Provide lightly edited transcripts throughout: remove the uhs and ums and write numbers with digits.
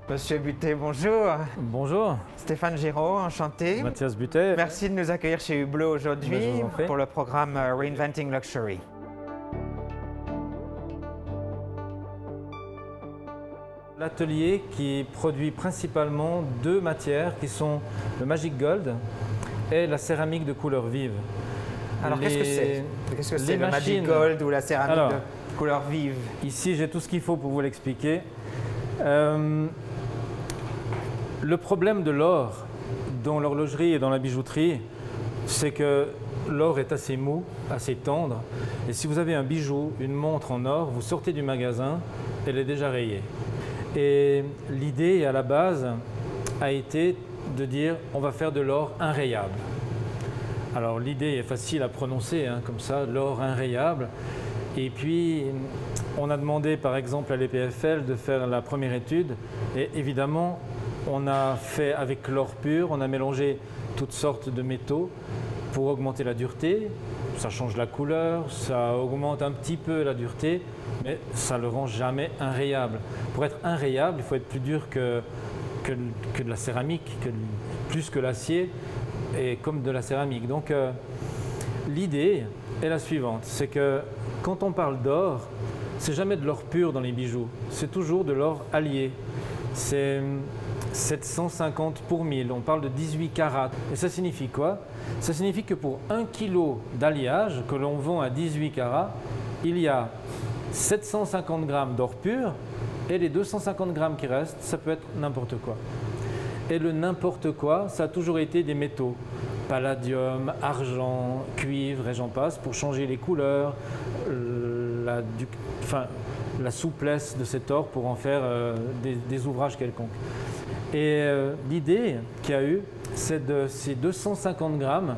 Monsieur Butet, bonjour. Bonjour, Stéphane Giraud, enchanté. Mathias Butet. Merci de nous accueillir chez Hublot aujourd'hui Je vous en prie. pour le programme Reinventing Luxury. L'atelier qui produit principalement deux matières qui sont le Magic Gold et la céramique de couleur vive. Alors qu'est-ce que c'est? Qu'est-ce que c'est le Magic machines- Gold ou la céramique Alors, de couleur vive? Ici, j'ai tout ce qu'il faut pour vous l'expliquer. Le problème de l'or dans l'horlogerie et dans la bijouterie, c'est que l'or est assez mou, assez tendre. Et si vous avez un bijou, une montre en or, vous sortez du magasin, elle est déjà rayée. Et l'idée à la base a été de dire on va faire de l'or inrayable. Alors l'idée est facile à prononcer, hein, comme ça, l'or inrayable. Et puis on a demandé par exemple à l'EPFL de faire la première étude. Et évidemment, on a fait avec l'or pur, on a mélangé toutes sortes de métaux pour augmenter la dureté. Ça change la couleur, ça augmente un petit peu la dureté, mais ça ne le rend jamais inrayable. Pour être inrayable, il faut être plus dur que de la céramique, plus que l'acier et comme de la céramique. Donc l'idée est la suivante, c'est que quand on parle d'or, c'est jamais de l'or pur dans les bijoux, c'est toujours de l'or allié. C'est 750 pour 1000, on parle de 18 carats. Et ça signifie quoi? Ça signifie que pour 1 kg d'alliage que l'on vend à 18 carats, il y a 750 grammes d'or pur et les 250 grammes qui restent, ça peut être n'importe quoi. Et le n'importe quoi, ça a toujours été des métaux. Palladium, argent, cuivre et j'en passe pour changer les couleurs, la souplesse de cet or pour en faire des ouvrages quelconques. Et l'idée qu'il y a eu, c'est de ces 250 grammes,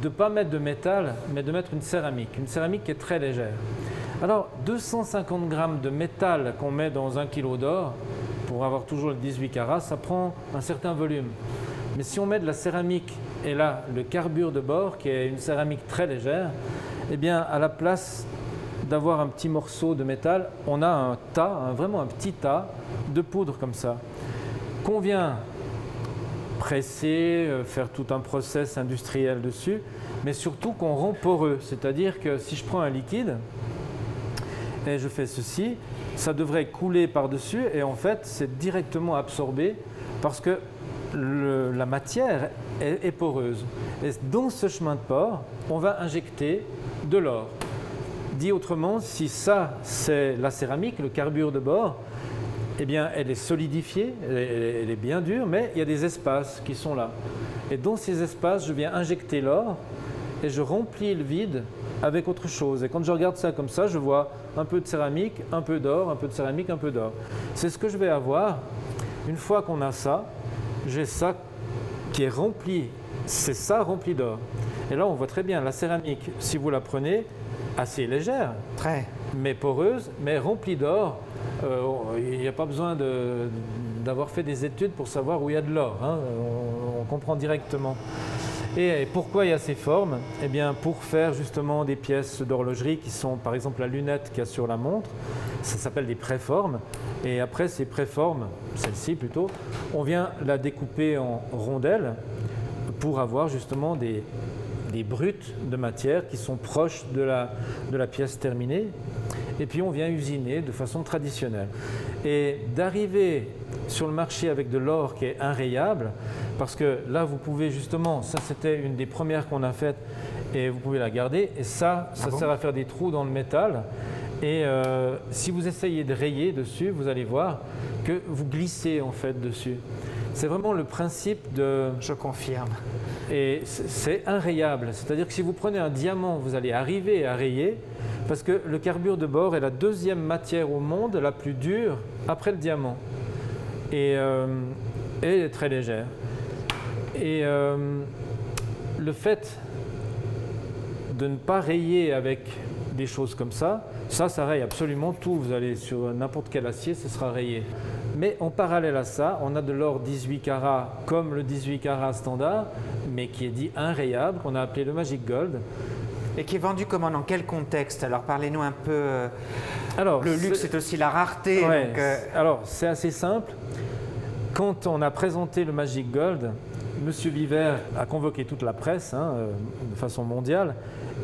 de ne pas mettre de métal, mais de mettre une céramique qui est très légère. Alors 250 grammes de métal qu'on met dans 1 kg d'or, pour avoir toujours le 18 carats, ça prend un certain volume. Mais si on met de la céramique, et là le carbure de bord, qui est une céramique très légère, eh bien à la place d'avoir un petit morceau de métal, on a un tas, vraiment un petit tas de poudre comme ça, qu'on vient presser, faire tout un process industriel dessus, mais surtout qu'on rend poreux. C'est-à-dire que si je prends un liquide et je fais ceci, ça devrait couler par-dessus et en fait c'est directement absorbé parce que la matière est poreuse. Et dans ce chemin de pore, on va injecter de l'or. Dit autrement, si ça c'est la céramique, le carbure de bord, eh bien elle est solidifiée, elle est bien dure, mais il y a des espaces qui sont là. Et dans ces espaces, je viens injecter l'or et je remplis le vide avec autre chose. Et quand je regarde ça comme ça, je vois un peu de céramique, un peu d'or, un peu de céramique, un peu d'or. C'est ce que je vais avoir. Une fois qu'on a ça, j'ai ça qui est rempli, c'est ça rempli d'or. Et là, on voit très bien la céramique, si vous la prenez, assez légère, Très. mais poreuse, mais remplie d'or. Il n'y a pas besoin d'avoir fait des études pour savoir où il y a de l'or, hein. On comprend directement. Et pourquoi il y a ces formes? Eh bien, pour faire justement des pièces d'horlogerie qui sont, par exemple, la lunette qu'il y a sur la montre, ça s'appelle des préformes. Et après ces préformes, celle-ci plutôt, on vient la découper en rondelles pour avoir justement des brutes de matière qui sont proches de la pièce terminée. Et puis on vient usiner de façon traditionnelle. Et d'arriver sur le marché avec de l'or qui est inrayable, parce que là vous pouvez justement, ça c'était une des premières qu'on a faites et vous pouvez la garder, et ça sert à faire des trous dans le métal. Et si vous essayez de rayer dessus, vous allez voir que vous glissez en fait dessus. C'est vraiment le principe de... Je confirme. Et c'est inrayable, c'est-à-dire que si vous prenez un diamant, vous allez arriver à rayer, parce que le carbure de bord est la deuxième matière au monde la plus dure après le diamant. Et elle est très légère. Et le fait de ne pas rayer avec des choses comme ça raye absolument tout. Vous allez sur n'importe quel acier, ce sera rayé. Mais en parallèle à ça, on a de l'or 18 carats comme le 18 carats standard, mais qui est dit inrayable, qu'on a appelé le Magic Gold. Et qui est vendu comment, dans quel contexte? Alors parlez-nous un peu. Alors, le luxe, c'est aussi la rareté. Ouais, donc, alors, c'est assez simple. Quand on a présenté le Magic Gold, Monsieur Viver a convoqué toute la presse de façon mondiale.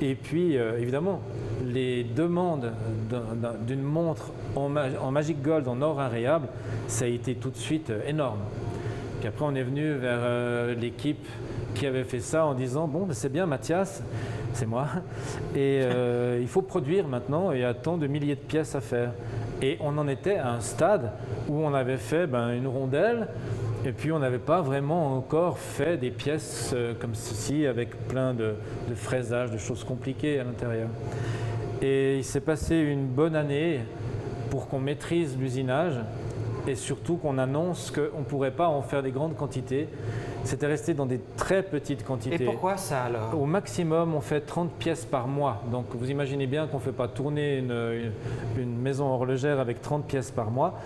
Et puis, évidemment, les demandes d'une montre en Magic Gold en or invariable, ça a été tout de suite énorme. Puis après, on est venu vers l'équipe qui avait fait ça en disant « Bon, ben c'est bien Mathias, c'est moi, et il faut produire maintenant, il y a tant de milliers de pièces à faire. » Et on en était à un stade où on avait fait une rondelle, et puis on n'avait pas vraiment encore fait des pièces comme ceci, avec plein de fraisages, de choses compliquées à l'intérieur. Et il s'est passé une bonne année pour qu'on maîtrise l'usinage, et surtout qu'on annonce qu'on ne pourrait pas en faire des grandes quantités. C'était resté dans des très petites quantités. Et pourquoi ça alors? Au maximum, on fait 30 pièces par mois. Donc vous imaginez bien qu'on ne fait pas tourner une maison horlogère avec 30 pièces par mois.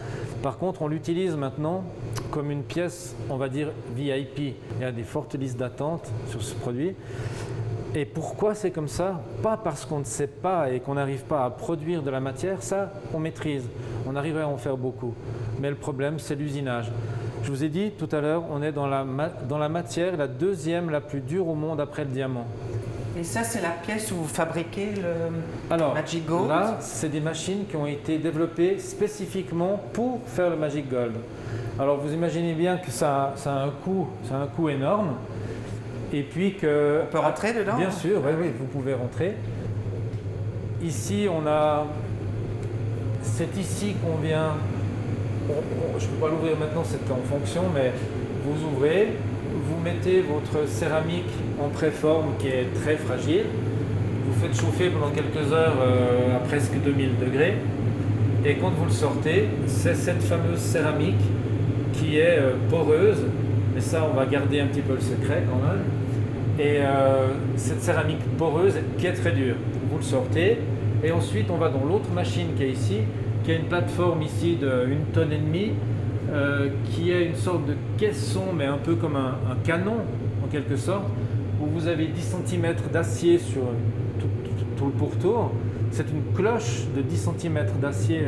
Par contre, on l'utilise maintenant comme une pièce, on va dire, VIP. Il y a des fortes listes d'attente sur ce produit. Et pourquoi c'est comme ça? Pas parce qu'on ne sait pas et qu'on n'arrive pas à produire de la matière, ça on maîtrise, on arriverait à en faire beaucoup. Mais le problème c'est l'usinage. Je vous ai dit tout à l'heure, on est dans la matière la deuxième la plus dure au monde après le diamant. Et ça c'est la pièce où vous fabriquez le Magic Gold? Là, c'est des machines qui ont été développées spécifiquement pour faire le Magic Gold. Alors vous imaginez bien que ça a un coût énorme. Et puis que... On peut rentrer dedans? Bien sûr, oui, vous pouvez rentrer. Ici, c'est ici qu'on vient... je ne peux pas l'ouvrir maintenant, c'est en fonction, mais vous ouvrez, vous mettez votre céramique en préforme qui est très fragile, vous faites chauffer pendant quelques heures à presque 2000 degrés, et quand vous le sortez, c'est cette fameuse céramique qui est poreuse, mais ça on va garder un petit peu le secret quand même. Et cette céramique poreuse qui est très dure. Vous le sortez et ensuite on va dans l'autre machine qui est ici, qui a une plateforme ici d'1,5 tonnes, qui est une sorte de caisson mais un peu comme un canon en quelque sorte, où vous avez 10 cm d'acier sur tout le pourtour. C'est une cloche de 10 cm d'acier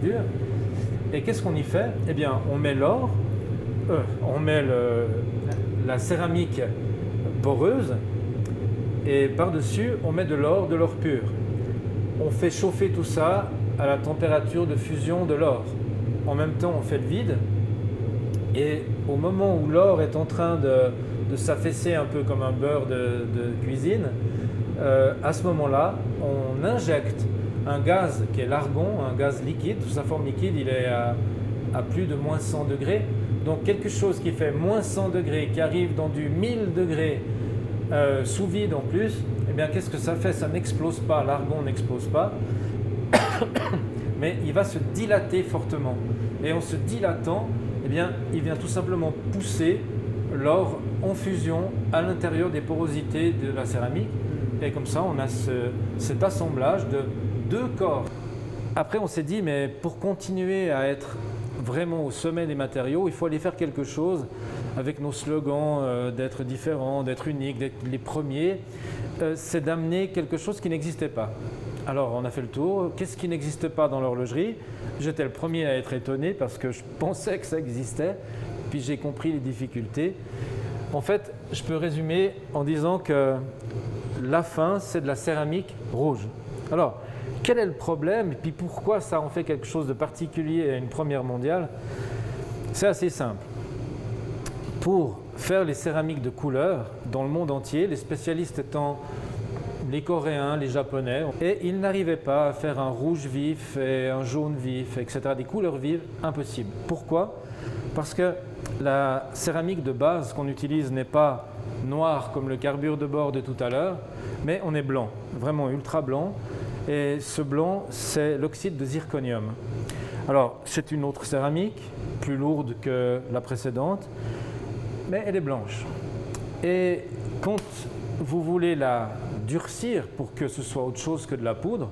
dur. Et qu'est-ce qu'on y fait? Eh bien on met l'or, on met la céramique poreuse et par-dessus on met de l'or pur. On fait chauffer tout ça à la température de fusion de l'or. En même temps on fait le vide et au moment où l'or est en train de s'affaisser un peu comme un beurre de cuisine, à ce moment-là on injecte un gaz qui est l'argon, un gaz liquide. Sous sa forme liquide il est à plus de moins 100 degrés. Donc quelque chose qui fait moins 100 degrés, qui arrive dans du 1000 degrés sous vide en plus, eh bien qu'est-ce que ça fait? Ça n'explose pas, l'argon n'explose pas, mais il va se dilater fortement. Et en se dilatant, eh bien, il vient tout simplement pousser l'or en fusion à l'intérieur des porosités de la céramique. Et comme ça, on a cet assemblage de deux corps. Après, on s'est dit, mais pour continuer à être vraiment au sommet des matériaux, il faut aller faire quelque chose avec nos slogans d'être différents, d'être uniques, d'être les premiers. C'est d'amener quelque chose qui n'existait pas. Alors on a fait le tour. Qu'est-ce qui n'existe pas dans l'horlogerie? J'étais le premier à être étonné parce que je pensais que ça existait, puis j'ai compris les difficultés. En fait, je peux résumer en disant que la fin, c'est de la céramique rouge. Alors, quel est le problème et puis pourquoi ça en fait quelque chose de particulier à une première mondiale? C'est assez simple. Pour faire les céramiques de couleur dans le monde entier, les spécialistes étant les Coréens, les Japonais, et ils n'arrivaient pas à faire un rouge vif et un jaune vif, etc. Des couleurs vives, impossible. Pourquoi? Parce que la céramique de base qu'on utilise n'est pas noire comme le carbure de bord de tout à l'heure, mais on est blanc, vraiment ultra blanc. Et ce blanc, c'est l'oxyde de zirconium. Alors, c'est une autre céramique, plus lourde que la précédente, mais elle est blanche. Et quand vous voulez la durcir pour que ce soit autre chose que de la poudre,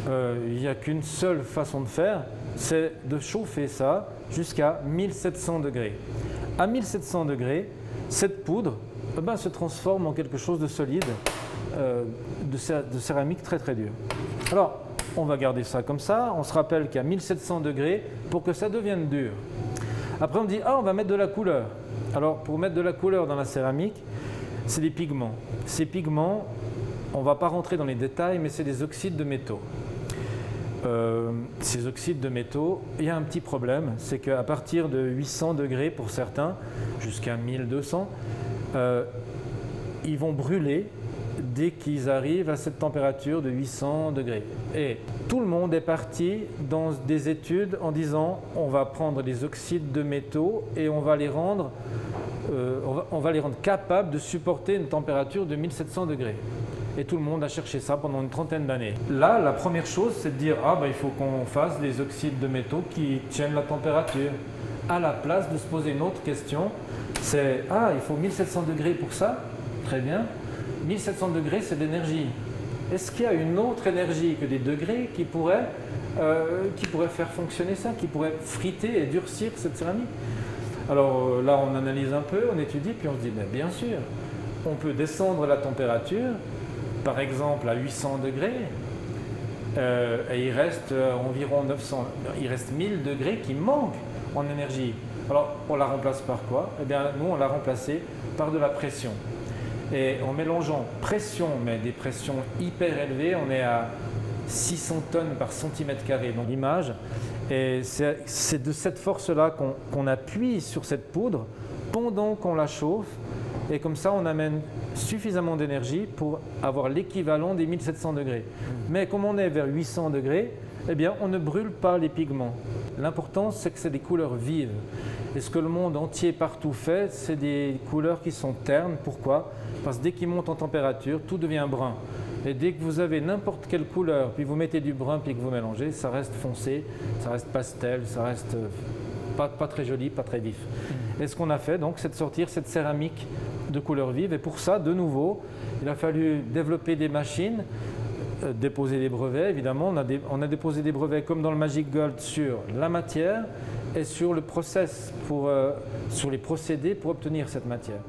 il n'y a qu'une seule façon de faire, c'est de chauffer ça jusqu'à 1700 degrés. À 1700 degrés, cette poudre se transforme en quelque chose de solide de céramique très très dur. Alors, on va garder ça comme ça. On se rappelle qu'à 1700 degrés, pour que ça devienne dur. Après, on dit, ah, on va mettre de la couleur. Alors, pour mettre de la couleur dans la céramique, c'est des pigments. Ces pigments, on ne va pas rentrer dans les détails, mais c'est des oxydes de métaux. Ces oxydes de métaux, il y a un petit problème, c'est qu'à partir de 800 degrés pour certains, jusqu'à 1200, ils vont brûler dès qu'ils arrivent à cette température de 800 degrés. Et tout le monde est parti dans des études en disant on va prendre des oxydes de métaux et on va les rendre capables de supporter une température de 1700 degrés. Et tout le monde a cherché ça pendant une trentaine d'années. Là, la première chose, c'est de dire il faut qu'on fasse des oxydes de métaux qui tiennent la température. À la place de se poser une autre question, c'est il faut 1700 degrés pour ça? Très bien. 1700 degrés, c'est d'énergie. Est-ce qu'il y a une autre énergie que des degrés qui pourrait faire fonctionner ça, qui pourrait friter et durcir cette céramique? Alors là, on analyse un peu, on étudie, puis on se dit, mais bien sûr, on peut descendre la température, par exemple à 800 degrés, et il reste environ 900, il reste 1000 degrés qui manquent en énergie. Alors, on la remplace par quoi? Eh bien, nous, on l'a remplacée par de la pression. Et en mélangeant pression, mais des pressions hyper élevées, on est à 600 tonnes par centimètre carré dans l'image. Et c'est de cette force-là qu'on appuie sur cette poudre pendant qu'on la chauffe. Et comme ça, on amène suffisamment d'énergie pour avoir l'équivalent des 1700 degrés. Mais comme on est vers 800 degrés, eh bien, on ne brûle pas les pigments. L'important, c'est que c'est des couleurs vives. Et ce que le monde entier partout fait, c'est des couleurs qui sont ternes. Pourquoi? Parce que dès qu'ils montent en température, tout devient brun. Et dès que vous avez n'importe quelle couleur, puis vous mettez du brun, puis que vous mélangez, ça reste foncé, ça reste pastel, ça reste pas très joli, pas très vif. Et ce qu'on a fait, donc, c'est de sortir cette céramique de couleur vive. Et pour ça, de nouveau, il a fallu développer des machines, déposer des brevets, évidemment. On a déposé des brevets comme dans le Magic Gold sur la matière et sur le process, sur les procédés pour obtenir cette matière.